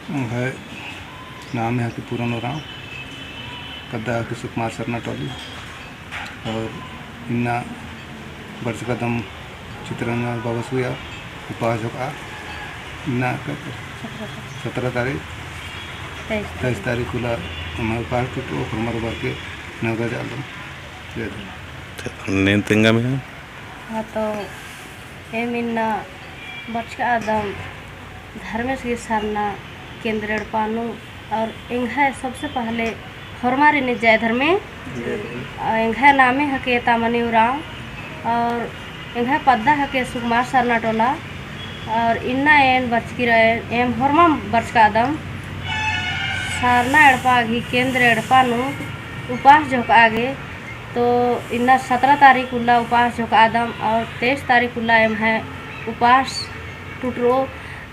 है नाम है कि पूरन राव कद्दा की सुकुमार सरना टोली और इन्ना वर्ष कदम चित्रंगा बाबसूया उपास होगा इन्ना 17 तारीख 23 तारीख खुला हमारे पास तो हमारे बार के नगर जालम नेन तेंगा में हाँ तो मिन्ना वर्ष का आदम धर्मेश की सरना केंद्र पानु और इंघा सबसे पहले हरमारी ने जय धर्मे इंघा नामे हके तामनी उराव और इंघा पद्दा हके सुकुमार सरना टोला और इन्ना एन वर्ष की रहे एम हरमा वर्ष का आदम सरना एड़पा घी केंद्र एड़पानु उपास जोक आगे तो इन्ना 17 तारीख उल्ला उपास जोक आदम और 23 तारीख उल्ला एम है उपास टूटरो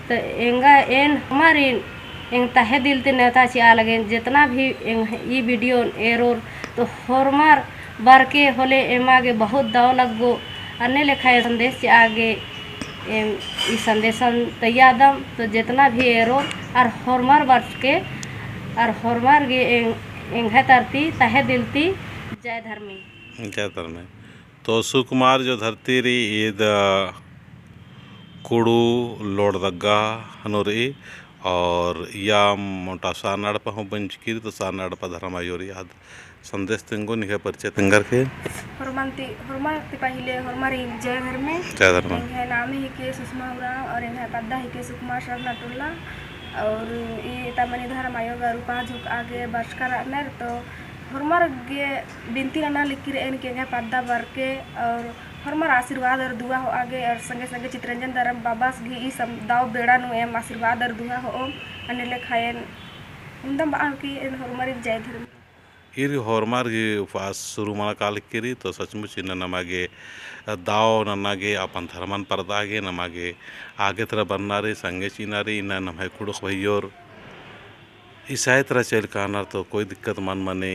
तो एंगा एन हमारी एंग तहे दिल ते नेता ची आ लगे जितना भी ये वीडियो एरोर तो हरमार बार के होले एम आगे बहुत दाव लगो अन्य लेखा संदेश ची आगे ई संदेशन तैयादम तो जितना भी एरोर और हरमार वर्ष के और हरमार गे एंग तरती तहे दिलती जय धर्मी तो सुकुमार जो धरती री ईद कुड़ू लोड दग्गा हनोरी और या मोटा सानाड़ पर हूँ बंचकी तो सानाड़ पर धर्म आयोरी याद संदेश तेंगो निके परिचय तेंगर के हरमाती पहले हरमारी जय धर्म है नाम ही के सुषमा उराव और इन्हें पद्दा ही के सुकुमार सरना टोला और ये तमनी धर्म आयोग रूपा झुक आगे बरसकर नर तो हरमार गे बिनती ना लिखी इनके पद्दा बर के और हरमार आशीर्वाद और दुआ हो आगे और संगे संगे चित्रंजन धर्म बाबास भी सब दाव बेड़ा नु एम आशीर्वाद और दुआ हो अन्य लेखायन इंदम की हरमारी जय धर्म इरी हरमार गी उपास शुरू मना काल किरी तो सचमुच इन नमागे दाव ननागे अपन धर्मन परदागे नमागे आगे तरह बननारे संगे चीनारे इन नमाय कुड़ुख भैयोर ईसाई तरह चल कानार तो कोई दिक्कत मन मने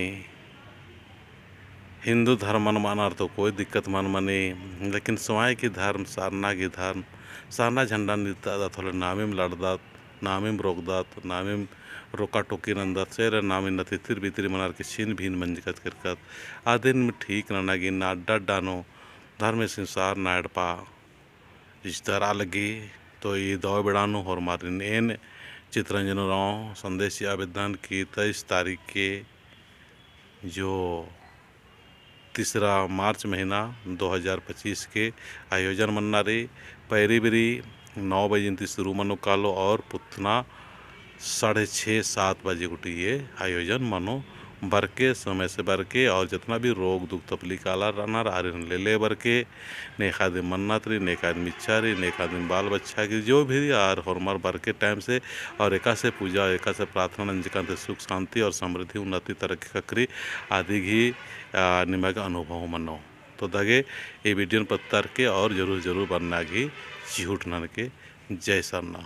हिंदू धर्म मन मानार तो कोई दिक्कत मन मने लेकिन स्वाय की धर्म सारना की धर्म सारना झंडा निता थोड़े नामिम लड़दात नामिम रोकदात नामिम रोका टोकी नंदत से नामी न तितिर बितिर मनार के छीन भीन मंजकत करकत आदिन में ठीक नगी ना अड्डा नो धर्म संसार ना एडपा रिश्तेदार लगी तो ये दवा बेड़ानो और मारिन एन चित्रंजन राव संदेशी आवेदन की 23 तारीख के जो 3 मार्च महीना 2025 के आयोजन मन्ना रे पैरी बिरी 9 बजे शुरू मनो कालो और पुतना 6:30-7 बजे उठी ये आयोजन मनो बर के समय से बर के और जितना भी रोग दुख तकलीफ आला रहना आर्यन ले बर के नेक आदमी मन्नत रही नेक आदमी इच्छा रही नेक आदमी बाल बच्चा की जो भी और हरमार बर के टाइम से और एका से पूजा एका से प्रार्थना नंजिका सुख शांति और समृद्धि उन्नति तरक्की ककरी आदि ही निमग अनुभव मनो तो दगे ये वीडियो पत्तर के और जरूर बनना की झूठ नन के जय सरना।